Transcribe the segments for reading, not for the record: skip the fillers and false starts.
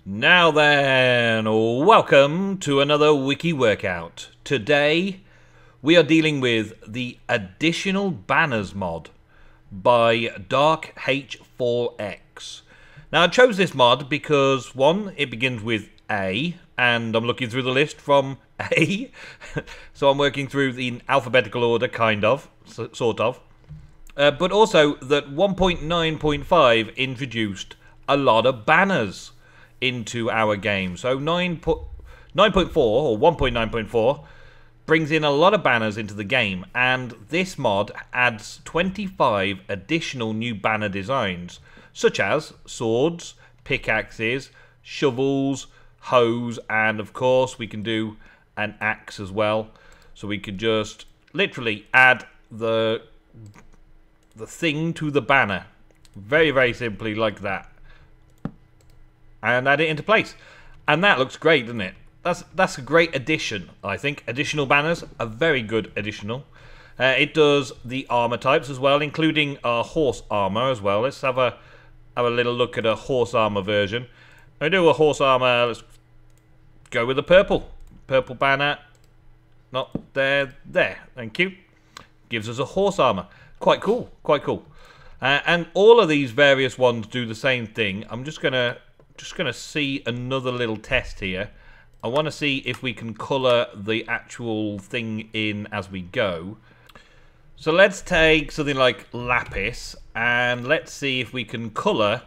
Now then, welcome to another wiki workout. Today we are dealing with the additional banners mod by Dark H4X. Now I chose this mod because one, it begins with A, and I'm looking through the list from A, so I'm working through the alphabetical order, kind of, sort of. But also that 1.9.5 introduced a lot of banners into our game. So 9.4 or 1.9.4 brings in a lot of banners into the game, and this mod adds 25 additional new banner designs, such as swords, pickaxes, shovels, hoes, and of course we can do an axe as well. So we could just literally add the thing to the banner, very, very simply like that, and add it into place. And that looks great, doesn't it? That's a great addition, I think. Additional banners, a very good additional. It does the armor types as well, including horse armor as well. Let's have a little look at a horse armor version. I do a horse armor. Let's go with the purple banner. Not there. Thank you. Gives us a horse armor. Quite cool. And all of these various ones do the same thing. I'm just gonna see another little test here. I want to see if we can colour the actual thing in as we go. So let's take something like lapis, and let's see if we can colour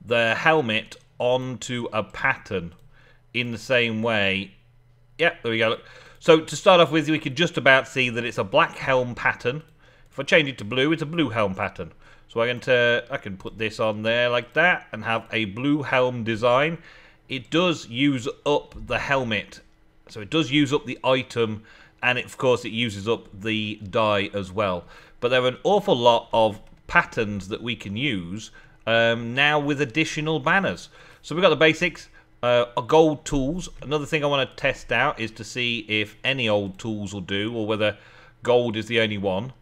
the helmet onto a pattern in the same way. Yep, there we go. So to start off with, we can just about see that it's a black helm pattern. If I change it to blue, it's a blue helm pattern. So I can put this on there like that and have a blue helm design. It does use up the helmet, so it does use up the item, and of course it uses up the dye as well. But there are an awful lot of patterns that we can use now with additional banners. So we've got the basics, gold tools. Another thing I want to test out is to see if any old tools will do, or whether gold is the only one.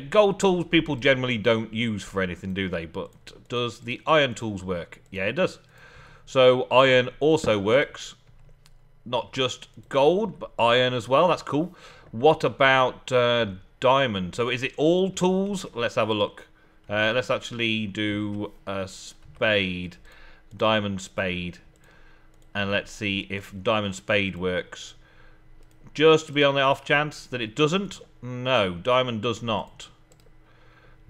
Gold tools people generally don't use for anything, do they? But does the iron tools work? Yeah, it does. So iron also works. Not just gold, but iron as well. That's cool. What about diamond? So is it all tools? Let's have a look. Let's actually do a spade. Diamond spade. And let's see if diamond spade works. Just to be on the off chance that it doesn't. No, diamond does not.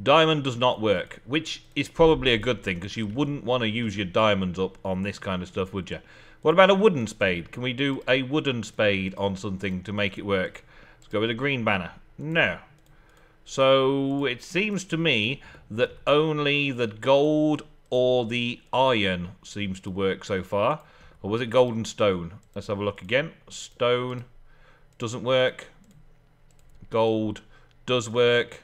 Diamond does not work, which is probably a good thing, because you wouldn't want to use your diamonds up on this kind of stuff, would you? What about a wooden spade? Can we do a wooden spade on something to make it work? Let's go with a green banner. No. So it seems to me that only the gold or the iron seems to work so far. Or was it gold and stone? Let's have a look again. Stone doesn't work. Gold does work,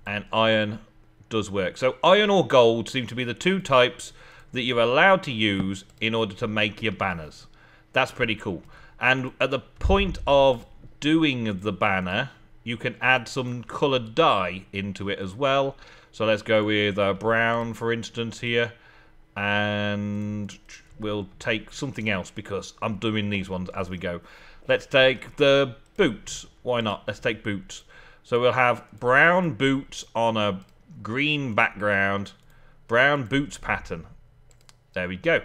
and iron does work. So iron or gold seem to be the two types that you're allowed to use in order to make your banners. That's pretty cool. And at the point of doing the banner, you can add some coloured dye into it as well. So let's go with brown, for instance, here, and we'll take something else because I'm doing these ones as we go. Let's take the boots. Why not? Let's take boots. So we'll have brown boots on a green background. Brown boots pattern. There we go.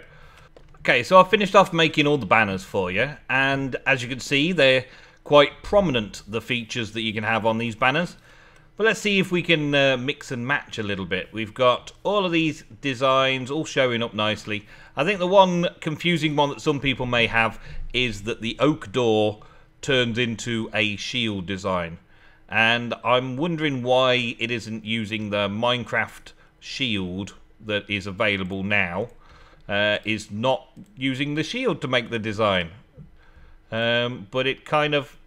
Okay, so I've finished off making all the banners for you. And as you can see, they're quite prominent, the features that you can have on these banners. But let's see if we can mix and match a little bit. We've got all of these designs all showing up nicely. I think the one confusing one that some people may have is that the oak door turns into a shield design. And I'm wondering why it isn't using the Minecraft shield that is available now. Is not using the shield to make the design. But it kind of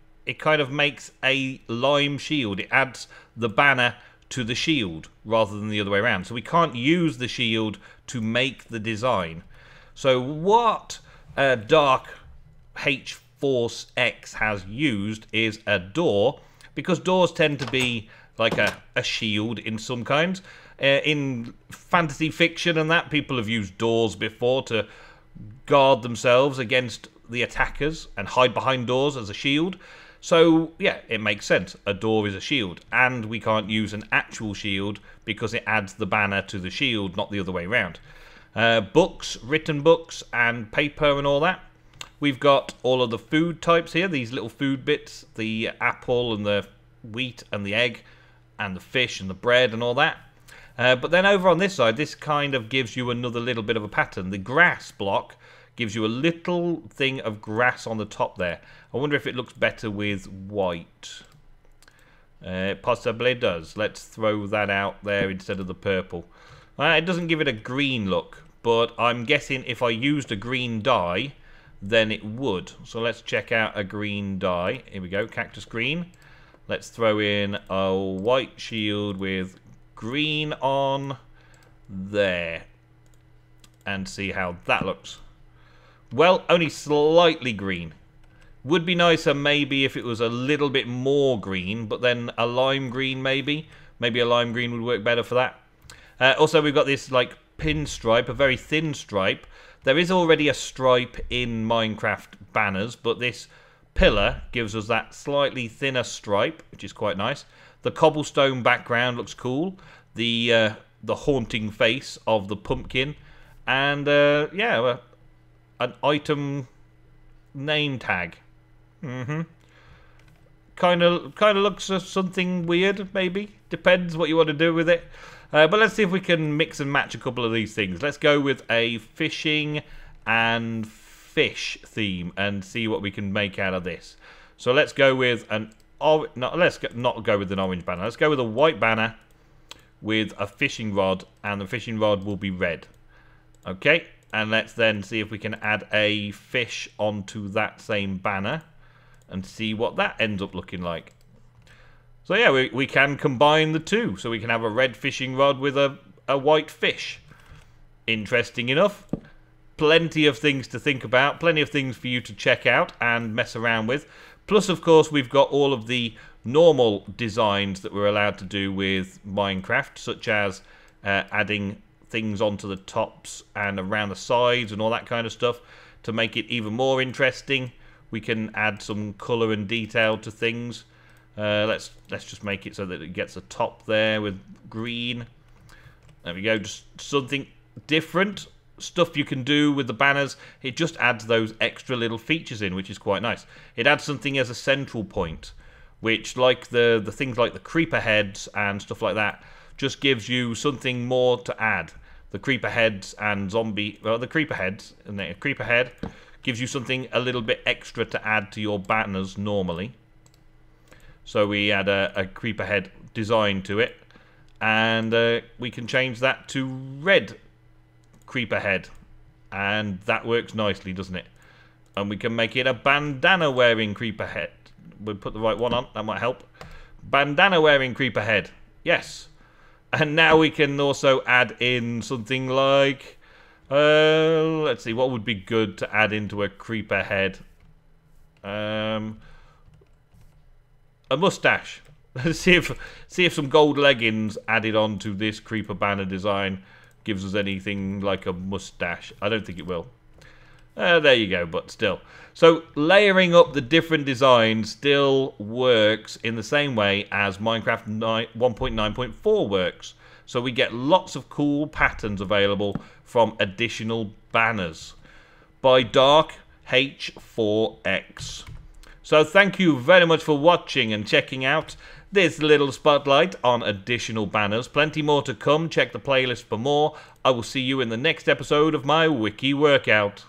makes a lime shield. It adds the banner to the shield rather than the other way around. So we can't use the shield to make the design. So what Dark H4X has used is a door, because doors tend to be like a shield in some kinds. In fantasy fiction and that, people have used doors before to guard themselves against the attackers and hide behind doors as a shield. So, yeah, it makes sense. A door is a shield, and we can't use an actual shield because it adds the banner to the shield, not the other way around. Books, written books, and paper and all that. We've got all of the food types here, these little food bits, the apple and the wheat and the egg and the fish and the bread and all that. But then over on this side, this kind of gives you another little bit of a pattern. The grass block gives you a little thing of grass on the top there. I wonder if it looks better with white. It possibly does. Let's throw that out there instead of the purple. It doesn't give it a green look, but I'm guessing if I used a green dye, then it would. So let's check out a green dye. Here we go, cactus green. Let's throw in a white shield with green on there and see how that looks. Well, only slightly green. Would be nicer maybe if it was a little bit more green, but then a lime green maybe. Maybe a lime green would work better for that. Also, we've got this like pinstripe, a very thin stripe. There is already a stripe in Minecraft banners, but this pillar gives us that slightly thinner stripe, which is quite nice. The cobblestone background looks cool. The haunting face of the pumpkin, and yeah, an item name tag. Kind of looks something weird, maybe. Depends what you want to do with it. But let's see if we can mix and match a couple of these things. Let's go with a fishing and fish theme and see what we can make out of this. So let's go with an let's not go with an orange banner. Let's go with a white banner with a fishing rod, and the fishing rod will be red. Okay, and let's then see if we can add a fish onto that same banner and see what that ends up looking like. So yeah, we can combine the two. So we can have a red fishing rod with a white fish. Interesting enough. Plenty of things to think about. Plenty of things for you to check out and mess around with. Plus, of course, we've got all of the normal designs that we're allowed to do with Minecraft, such as adding things onto the tops and around the sides and all that kind of stuff to make it even more interesting. We can add some colour and detail to things. Let's just make it so that it gets a top there with green. There we go, just something different. Stuff you can do with the banners. It just adds those extra little features in, which is quite nice. It adds something as a central point, which, like the things like the creeper heads and stuff like that, just gives you something more to add. The creeper heads and zombie, well, the creeper heads, and the creeper head gives you something a little bit extra to add to your banners normally. So we add a creeper head design to it, and we can change that to red creeper head, and that works nicely, doesn't it? And we can make it a bandana wearing creeper head. We'll put the right one on, that might help. Bandana wearing creeper head, yes. And now we can also add in something like let's see, what would be good to add into a creeper head? A mustache. Let's see if some gold leggings added on to this creeper banner design gives us anything like a mustache. I don't think it will. There you go, but still. So layering up the different designs still works in the same way as Minecraft 1.9.4 works. So we get lots of cool patterns available from additional banners by Dark H4X. So thank you very much for watching and checking out this little spotlight on additional banners. Plenty more to come. Check the playlist for more. I will see you in the next episode of my Wiki Workout.